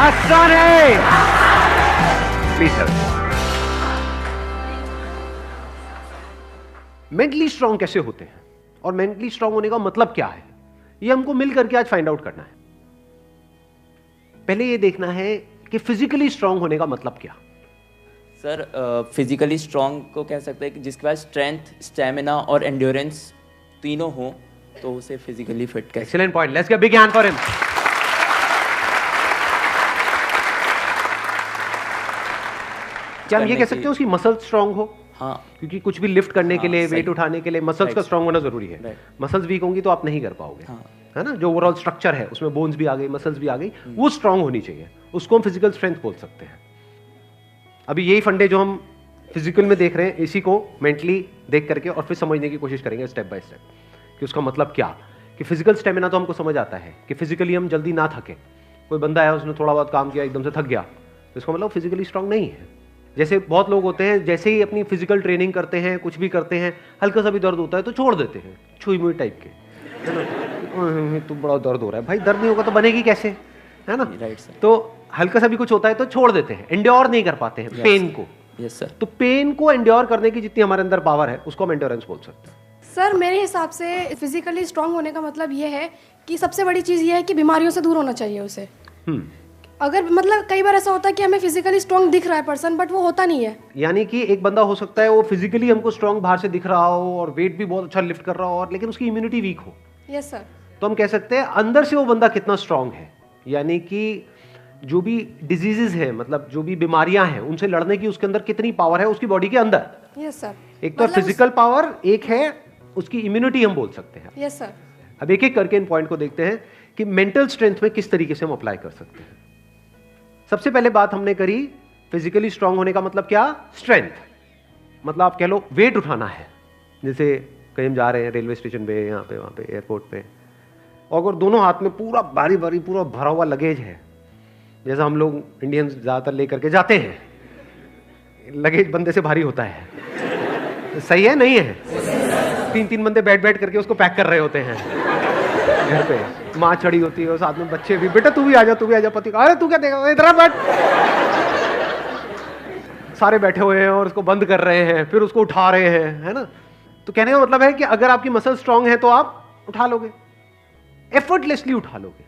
आसान है। Please sir. Mentally strong कैसे होते हैं और मेंटली स्ट्रांग होने का मतलब क्या है, ये हमको मिल करके आज फाइंड आउट करना है। पहले ये देखना है कि फिजिकली स्ट्रांग होने का मतलब क्या। सर फिजिकली स्ट्रांग को कह सकते हैं कि जिसके पास स्ट्रेंथ, स्टैमिना और एंड्योरेंस तीनों हो तो उसे फिजिकली फिट कह। Excellent point, let's give big hand for him. क्या हम ये कह सकते हैं उसकी मसल स्ट्रांग हो? हाँ, क्योंकि कुछ भी लिफ्ट करने के लिए, सही। वेट उठाने के लिए मसल्स का स्ट्रांग होना जरूरी है। मसल्स वीक होंगी तो आप नहीं कर पाओगे, है ना। जो ओवरऑल स्ट्रक्चर है उसमें बोन्स भी आ गई, मसल्स भी आ गई, वो स्ट्रांग होनी चाहिए, उसको हम फिजिकल स्ट्रेंथ बोल सकते हैं। अभी यही फंडे जो हम फिजिकल में देख रहे हैं, इसी को मेंटली देख करके और फिर समझने की कोशिश करेंगे स्टेप बाय स्टेप कि उसका मतलब क्या। कि फिजिकल स्टेमिना तो हमको समझ आता है कि फिजिकली हम जल्दी ना थके। कोई बंदा है उसने थोड़ा बहुत काम किया एकदम से थक गया तो इसका मतलब फिजिकली स्ट्रांग नहीं है। जैसे बहुत लोग होते हैं, जैसे ही अपनी फिजिकल ट्रेनिंग करते हैं, कुछ भी करते हैं, हल्का सा भी दर्द होता है तो छोड़ देते हैं, छुई मुई टाइप के, है ना। तो बड़ा दर्द हो रहा है, भाई दर्द नहीं होगा तो बनेगी कैसे, है ना। Right sir. तो हल्का सा भी कुछ होता है तो छोड़ देते हैं, एंड्योर नहीं कर पाते हैं पेन को। Yes sir. तो पेन को एंड्योर करने की जितनी हमारे अंदर पावर है उसको हम एंड्योरेंस बोल सकते हैं। सर मेरे हिसाब से फिजिकली स्ट्रांग होने का मतलब ये है कि सबसे बड़ी चीज़ ये है कि बीमारियों से दूर होना चाहिए उसे। अगर मतलब कई बार ऐसा होता है कि हमें फिजिकली स्ट्रांग दिख रहा है पर्सन, बट वो होता नहीं है। यानी कि एक बंदा हो सकता है वो फिजिकली हमको स्ट्रांग बाहर से दिख रहा हो और वेट भी बहुत अच्छा लिफ्ट कर रहा हो, और लेकिन उसकी इम्यूनिटी वीक हो। Yes sir. तो हम कह सकते हैं अंदर से वो बंदा कितना स्ट्रांग है। यानी कि जो भी डिजीजेज है, मतलब जो भी बीमारियां हैं, उनसे लड़ने की उसके अंदर कितनी पावर है उसकी बॉडी के अंदर। Yes sir. एक तो फिजिकल पावर, एक है उसकी इम्यूनिटी हम बोल सकते हैं। Yes sir. अब एक एक करके इन पॉइंट को देखते हैं कि मेंटल स्ट्रेंथ में किस तरीके से हम अप्लाई कर सकते हैं। सबसे पहले बात हमने करी फिजिकली स्ट्रांग होने का मतलब क्या, स्ट्रेंथ। मतलब आप कह लो वेट उठाना है। जैसे कहीं हम जा रहे हैं रेलवे स्टेशन पे, यहाँ पे, वहाँ पे, एयरपोर्ट पे, और अगर दोनों हाथ में पूरा भारी भारी पूरा भरा हुआ लगेज है, जैसा हम लोग इंडियंस ज़्यादातर लेकर के जाते हैं, लगेज बंदे से भारी होता है, सही है नहीं है? 3-3 बंदे बैठ बैठ करके उसको पैक कर रहे होते हैं घर पे, माँ चढ़ी होती है और साथ में बच्चे भी, बेटा तू भी आ जा, तू भी आ जा, पति अरे तू क्या देगा, इधर बैठ। सारे बैठे हुए हैं और उसको बंद कर रहे हैं, फिर उसको उठा रहे हैं, है ना। तो कहने का मतलब है कि अगर आपकी मसल स्ट्रांग है तो आप उठा लोगे, एफर्टलेसली उठा लोगे।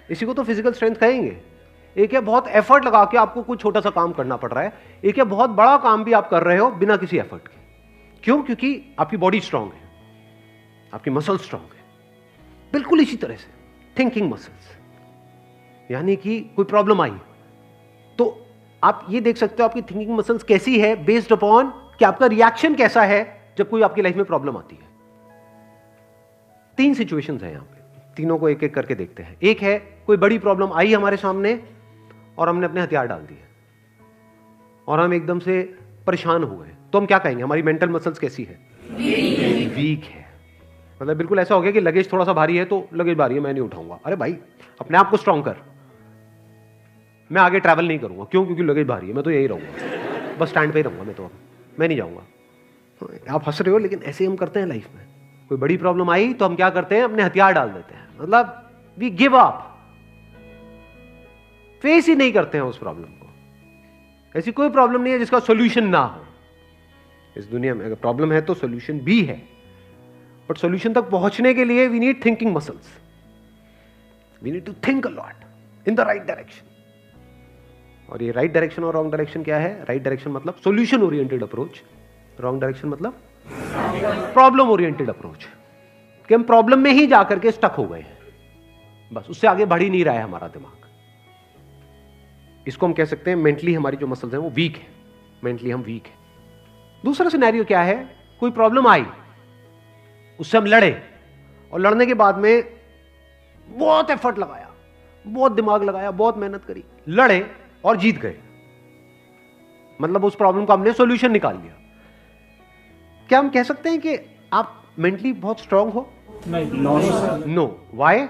इसी को तो फिजिकल स्ट्रेंथ कहेंगे। एक है बहुत एफर्ट लगा के आपको कुछ छोटा सा काम करना पड़ रहा है, एक है बहुत बड़ा काम भी आप कर रहे हो बिना किसी एफर्ट के। क्यों? क्योंकि आपकी बॉडी स्ट्रांग है, आपकी मसल स्ट्रांग है। बिल्कुल इसी तरह से थिंकिंग मसल्स, यानी कि कोई प्रॉब्लम आई तो आप ये देख सकते हो आपकी थिंकिंग मसल्स कैसी है, बेस्ड अपॉन कि आपका रिएक्शन कैसा है जब कोई आपकी लाइफ में प्रॉब्लम आती है। 3 सिचुएशंस हैं यहां पे, तीनों को एक एक करके देखते हैं। एक है कोई बड़ी प्रॉब्लम आई हमारे सामने और हमने अपने हथियार डाल दिए और हम एकदम से परेशान हो गए, तो हम क्या कहेंगे, हमारी मेंटल मसल्स कैसी है, वीक है। मतलब बिल्कुल ऐसा हो गया कि लगेज थोड़ा सा भारी है तो लगेज भारी है, मैं नहीं उठाऊंगा। अरे भाई अपने आप को स्ट्रांग कर, मैं आगे ट्रैवल नहीं करूंगा। क्यों? क्योंकि लगेज भारी है, मैं तो यही रहूंगा, बस स्टैंड पे ही रहूंगा, मैं नहीं जाऊंगा। आप हंस रहे हो लेकिन ऐसे हम करते हैं लाइफ में। कोई बड़ी प्रॉब्लम आई तो हम क्या करते हैं, अपने हथियार डाल देते हैं, मतलब वी गिव अप, फेस ही नहीं करते हैं उस प्रॉब्लम को। ऐसी कोई प्रॉब्लम नहीं है जिसका सॉल्यूशन ना हो इस दुनिया में। अगर प्रॉब्लम है तो सॉल्यूशन भी है, बट सॉल्यूशन तक पहुंचने के लिए we need thinking muscles, we need to think a lot in the right direction. और ये राइट डायरेक्शन और रॉन्ग डायरेक्शन क्या है? राइट डायरेक्शन मतलब solution oriented approach, wrong direction मतलब प्रॉब्लम ओरिएंटेड अप्रोच, कि हम प्रॉब्लम में ही जाकर के स्टक हो गए हैं, बस उससे आगे बढ़ ही नहीं रहा है हमारा दिमाग। इसको हम कह सकते हैं मेंटली हमारी जो मसल्स हैं वो वीक है, मेंटली हम वीक है। दूसरा सिनेरियो क्या है, कोई प्रॉब्लम आई, उससे हम लड़े और लड़ने के बाद में बहुत एफर्ट लगाया, बहुत दिमाग लगाया, बहुत मेहनत करी, लड़े और जीत गए, मतलब उस प्रॉब्लम का हमने सॉल्यूशन निकाल लिया। क्या हम कह सकते हैं कि आप मेंटली बहुत स्ट्रांग हो? नहीं, नो। व्हाई?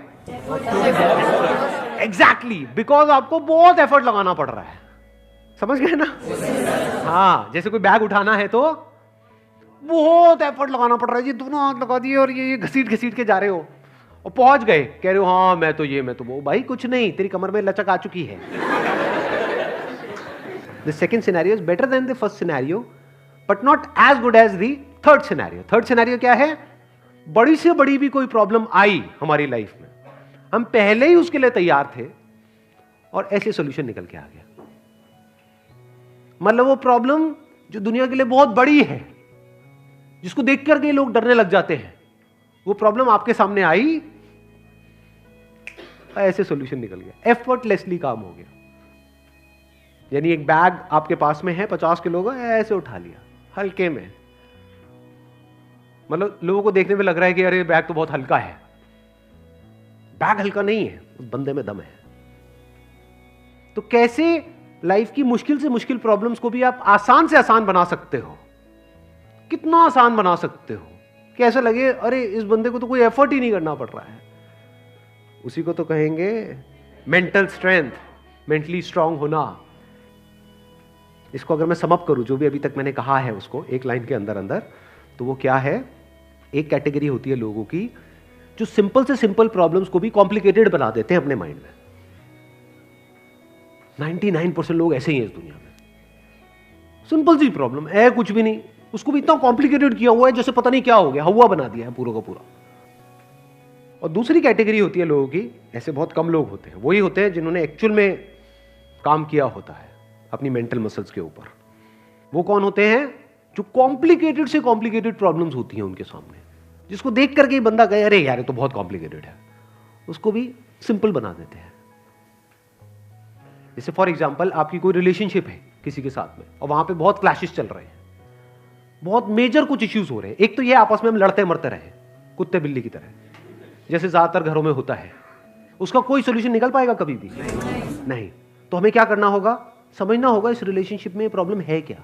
एग्जैक्टली, बिकॉज आपको बहुत एफर्ट लगाना पड़ रहा है। समझ गए ना? हाँ, जैसे कोई बैग उठाना है तो बहुत एफर्ट लगाना पड़ रहा है जी, दोनों हाथ लगा दिए और ये घसीट घसीट के जा रहे हो, और पहुंच गए, कह रहे हो हाँ मैं तो वो। भाई कुछ नहीं, तेरी कमर में लचक आ चुकी है। The second scenario is better than the first scenario but not as good as the third scenario. Third scenario क्या है? बड़ी से बड़ी भी कोई प्रॉब्लम आई हमारी लाइफ में, हम पहले ही उसके लिए तैयार थे और ऐसे सॉल्यूशन निकल के आ गया। मतलब वो प्रॉब्लम जो दुनिया के लिए बहुत बड़ी है, जिसको देख करके लोग डरने लग जाते हैं, वो प्रॉब्लम आपके सामने आई, ऐसे सॉल्यूशन निकल गया, एफर्टलेसली काम हो गया। यानी एक बैग आपके पास में है 50 किलो का, ऐसे उठा लिया हल्के में। मतलब लोगों को देखने में लग रहा है कि अरे बैग तो बहुत हल्का है। बैग हल्का नहीं है, उस बंदे में दम है। तो कैसे लाइफ की मुश्किल से मुश्किल प्रॉब्लम्स को भी आप आसान से आसान बना सकते हो? कितना आसान बना सकते हो कि ऐसा लगे अरे इस बंदे को तो कोई एफर्ट ही नहीं करना पड़ रहा है। उसी को तो कहेंगे मेंटल स्ट्रेंथ, मेंटली स्ट्रांग होना। इसको अगर मैं समअप करूं, जो भी अभी तक मैंने कहा है उसको एक लाइन के अंदर अंदर, तो वो क्या है? एक कैटेगरी होती है लोगों की जो सिंपल से सिंपल प्रॉब्लम्स को भी कॉम्प्लिकेटेड बना देते हैं अपने माइंड में। 99% लोग ऐसे ही हैं इस दुनिया में। सिंपल सी प्रॉब्लम है, कुछ भी नहीं, उसको भी इतना कॉम्प्लिकेटेड किया हुआ है जैसे पता नहीं क्या हो गया, हवा बना दिया है पूरा का पूरा। और दूसरी कैटेगरी होती है लोगों की, ऐसे बहुत कम लोग होते हैं, वही होते हैं जिन्होंने एक्चुअल में काम किया होता है अपनी मेंटल मसल्स के ऊपर। वो कौन होते हैं? जो कॉम्प्लिकेटेड से कॉम्प्लिकेटेड प्रॉब्लम्स होती हैं उनके सामने, जिसको देख करके ही बंदा कहे अरे यार ये तो बहुत कॉम्प्लिकेटेड है, उसको भी सिंपल बना देते हैं। जैसे फॉर एग्जांपल आपकी कोई रिलेशनशिप है किसी के साथ में और वहां पे बहुत क्लैशेस चल रहे हैं, बहुत मेजर कुछ इश्यूज हो रहे हैं। एक तो ये आपस में हम लड़ते मरते रहे कुत्ते बिल्ली की तरह, जैसे ज्यादातर घरों में होता है। उसका कोई सोल्यूशन निकल पाएगा कभी भी? नहीं। तो हमें क्या करना होगा? समझना होगा इस रिलेशनशिप में प्रॉब्लम है क्या।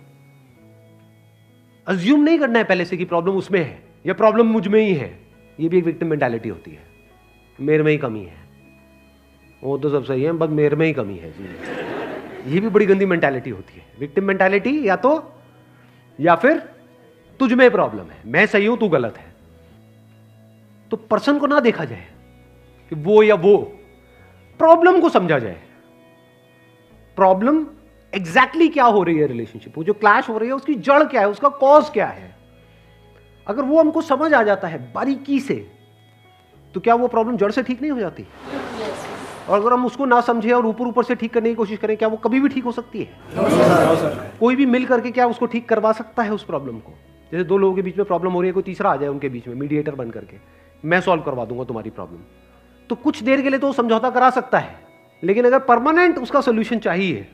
अज्यूम नहीं करना है पहले से कि प्रॉब्लम उसमें है या प्रॉब्लम मुझ में ही है। ये भी एक विक्टिम मेंटालिटी होती है, मेरे में ही कमी है, वो तो सब सही है बस मेरे में ही कमी है जी। ये भी बड़ी गंदी मेंटालिटी होती है, विक्टिम मेंटालिटी। या फिर तुझ में प्रॉब्लम है, मैं सही हूं तू गलत है। तो पर्सन को ना देखा जाए कि वो या वो, प्रॉब्लम को समझा जाए। प्रॉब्लम एग्जैक्टली क्या हो रही है रिलेशनशिप, वो जो क्लैश हो रही है उसकी जड़ क्या है, उसका कॉज क्या है। अगर वो हमको समझ आ जाता है बारीकी से, तो क्या वो प्रॉब्लम जड़ से ठीक नहीं हो जाती? और अगर हम उसको ना समझे और ऊपर ऊपर से ठीक करने की कोशिश करें, क्या वो कभी भी ठीक हो सकती है? कोई भी मिल करके क्या उसको ठीक करवा सकता है उस प्रॉब्लम को? जैसे दो लोगों के बीच में प्रॉब्लम हो रही है, कोई तीसरा आ जाए उनके बीच में मीडिएटर बन करके, मैं सॉल्व करवा दूंगा तुम्हारी प्रॉब्लम, तो कुछ देर के लिए तो समझौता करा सकता है, लेकिन अगर परमानेंट उसका सोल्यूशन चाहिए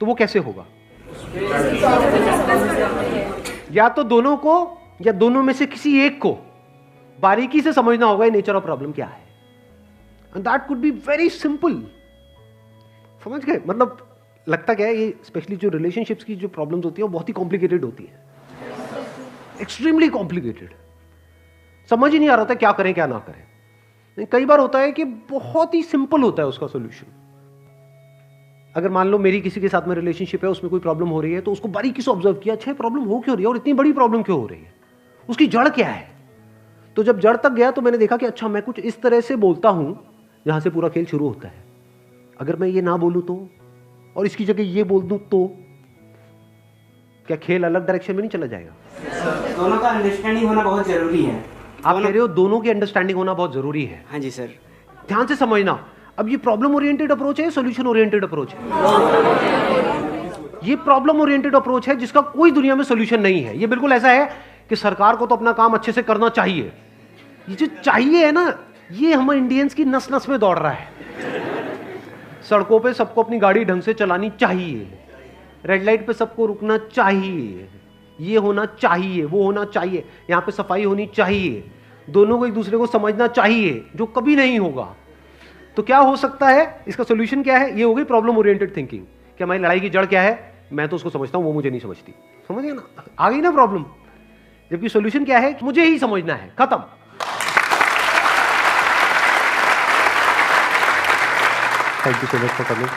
तो वो कैसे होगा? या तो दोनों को या दोनों में से किसी एक को बारीकी से समझना होगा नेचर ऑफ प्रॉब्लम क्या है। And that could be very simple. समझ गए? मतलब लगता क्या है, ये स्पेशली जो रिलेशनशिप्स की जो प्रॉब्लम्स होती है वो बहुत ही कॉम्प्लिकेटेड होती है, एक्सट्रीमली कॉम्प्लिकेटेड। समझ ही नहीं आ रहा था क्या करें क्या ना करें। कई बार होता है कि बहुत ही सिंपल होता है उसका सोल्यूशन। अगर मान लो मेरी किसी के साथ में रिलेशनशिप है, उसमें कोई प्रॉब्लम हो रही है, तो उसको बारीकी से ऑब्जर्व किया, अच्छा प्रॉब्लम हो क्यों रही है और इतनी बड़ी प्रॉब्लम क्यों हो रही है, उसकी जड़ क्या है। तो जब जड़ तक गया तो मैंने देखा कि अच्छा मैं कुछ इस तरह से बोलता हूं जहां से पूरा खेल शुरू होता है। अगर मैं ये ना बोलूं तो, और इसकी जगह ये बोल दूं तो क्या खेल अलग डायरेक्शन में नहीं चला जाएगा? दोनों का अंडरस्टैंडिंग होना बहुत जरूरी है। आप कह रहे हो दोनों की अंडरस्टैंडिंग होना बहुत जरूरी है? हाँ जी सर। ध्यान से समझना, अब ये प्रॉब्लम ओरिएंटेड अप्रोच है, सॉल्यूशन ओरिएंटेड अप्रोच है? ये प्रॉब्लम ओरिएंटेड अप्रोच है जिसका कोई दुनिया में सॉल्यूशन नहीं है। ये बिल्कुल ऐसा है कि सरकार को तो अपना काम अच्छे से करना चाहिए। ये जो चाहिए है ना, ये हम इंडियंस की नस नस में दौड़ रहा है। सड़कों पे सबको अपनी गाड़ी ढंग से चलानी चाहिए, रेड लाइट पे सबको रुकना चाहिए, ये होना चाहिए, वो होना चाहिए, यहाँ पे सफाई होनी चाहिए, दोनों को एक दूसरे को समझना चाहिए, जो कभी नहीं होगा। तो क्या हो सकता है, इसका सोल्यूशन क्या है? ये हो गई प्रॉब्लम ओरिएंटेड थिंकिंग कि हमारी लड़ाई की जड़ क्या है, मैं तो उसको समझता हूं वो मुझे नहीं समझती। समझ गए ना? आ गई ना प्रॉब्लम। जबकि सोल्यूशन क्या है? मुझे ही समझना है, खत्म। Thank you so much for coming.